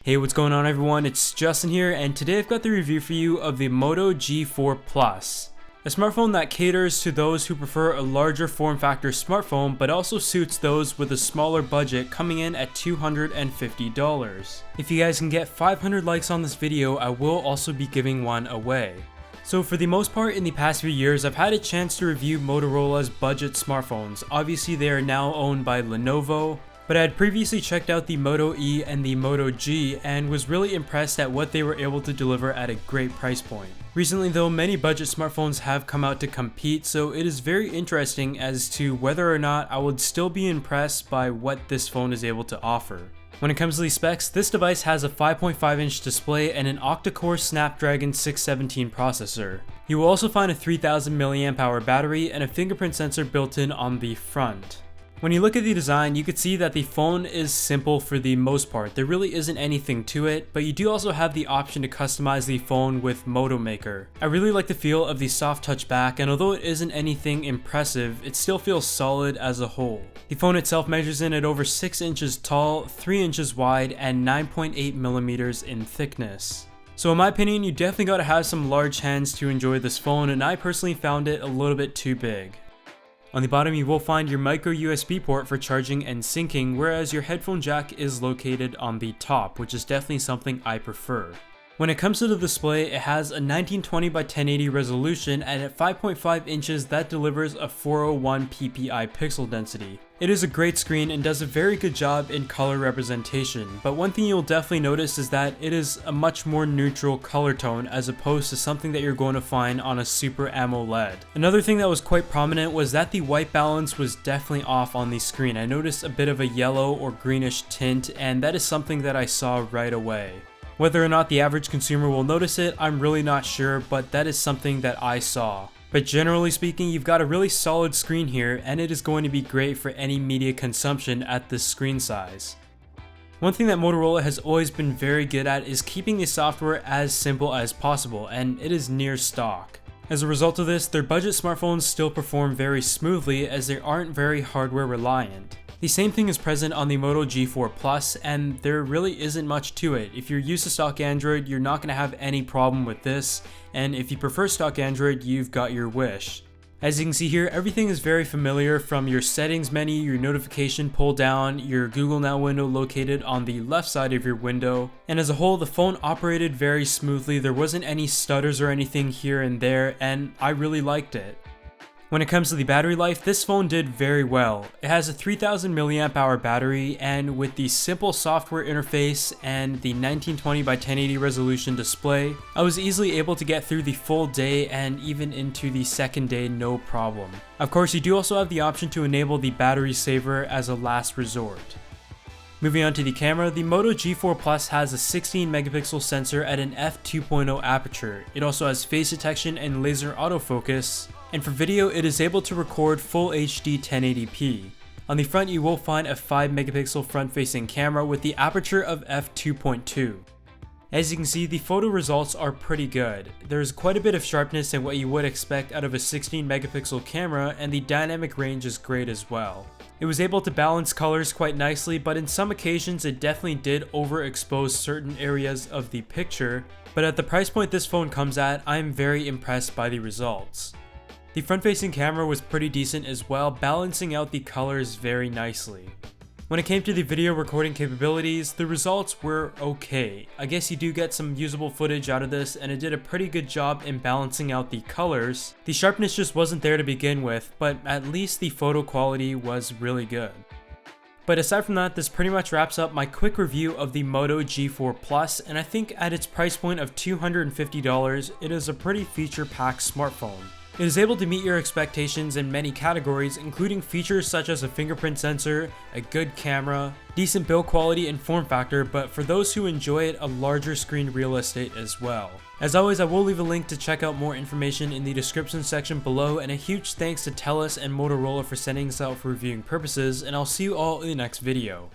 Hey, what's going on everyone? It's Justin here, and today I've got the review for you of the Moto G4 Plus. A smartphone that caters to those who prefer a larger form factor smartphone, but also suits those with a smaller budget, coming in at $250. If you guys can get 500 likes on this video, I will also be giving one away. So for the most part in the past few years, I've had a chance to review Motorola's budget smartphones. Obviously they are now owned by Lenovo, but I had previously checked out the Moto E and the Moto G and was really impressed at what they were able to deliver at a great price point. Recently though, many budget smartphones have come out to compete, so it is very interesting as to whether or not I would still be impressed by what this phone is able to offer. When it comes to the specs, this device has a 5.5-inch display and an octa-core Snapdragon 617 processor. You will also find a 3000 mAh battery and a fingerprint sensor built in on the front. When you look at the design, you can see that the phone is simple for the most part. There really isn't anything to it, but you do also have the option to customize the phone with Moto Maker. I really like the feel of the soft touch back, and although it isn't anything impressive, it still feels solid as a whole. The phone itself measures in at over 6 inches tall, 3 inches wide, and 9.8 millimeters in thickness. So in my opinion, you definitely gotta have some large hands to enjoy this phone, and I personally found it a little bit too big. On the bottom you will find your micro USB port for charging and syncing, whereas your headphone jack is located on the top, which is definitely something I prefer. When it comes to the display, it has a 1920 by 1080 resolution, and at 5.5 inches that delivers a 401 ppi pixel density. It is a great screen and does a very good job in color representation, but one thing you'll definitely notice is that it is a much more neutral color tone as opposed to something that you're going to find on a Super AMOLED. Another thing that was quite prominent was that the white balance was definitely off on the screen. I noticed a bit of a yellow or greenish tint, and that is something that I saw right away. Whether or not the average consumer will notice it, I'm really not sure, but that is something that I saw. But generally speaking, you've got a really solid screen here, and it is going to be great for any media consumption at this screen size. One thing that Motorola has always been very good at is keeping the software as simple as possible, and it is near stock. As a result of this, their budget smartphones still perform very smoothly as they aren't very hardware reliant. The same thing is present on the Moto G4 Plus, and there really isn't much to it. If you're used to stock Android, you're not going to have any problem with this, and if you prefer stock Android, you've got your wish. As you can see here, everything is very familiar, from your settings menu, your notification pull down, your Google Now window located on the left side of your window, and as a whole the phone operated very smoothly. There wasn't any stutters or anything here and there, and I really liked it. When it comes to the battery life, this phone did very well. It has a 3000 mAh battery, and with the simple software interface and the 1920 by 1080 resolution display, I was easily able to get through the full day and even into the second day no problem. Of course, you do also have the option to enable the battery saver as a last resort. Moving on to the camera, the Moto G4 Plus has a 16 megapixel sensor at an f2.0 aperture. It also has face detection and laser autofocus, and for video it is able to record full HD 1080p. On the front you will find a 5 megapixel front facing camera with the aperture of f2.2. As you can see, the photo results are pretty good. There's quite a bit of sharpness in what you would expect out of a 16 megapixel camera, and the dynamic range is great as well. It was able to balance colors quite nicely, but in some occasions it definitely did overexpose certain areas of the picture, but at the price point this phone comes at, I'm very impressed by the results. The front-facing camera was pretty decent as well, balancing out the colors very nicely. When it came to the video recording capabilities, the results were okay. I guess you do get some usable footage out of this, and it did a pretty good job in balancing out the colors. The sharpness just wasn't there to begin with, but at least the photo quality was really good. But aside from that, this pretty much wraps up my quick review of the Moto G4 Plus, and I think at its price point of $250, it is a pretty feature-packed smartphone. It is able to meet your expectations in many categories, including features such as a fingerprint sensor, a good camera, decent build quality and form factor, but for those who enjoy it, a larger screen real estate as well. As always, I will leave a link to check out more information in the description section below, and a huge thanks to TELUS and Motorola for sending this out for reviewing purposes, and I'll see you all in the next video.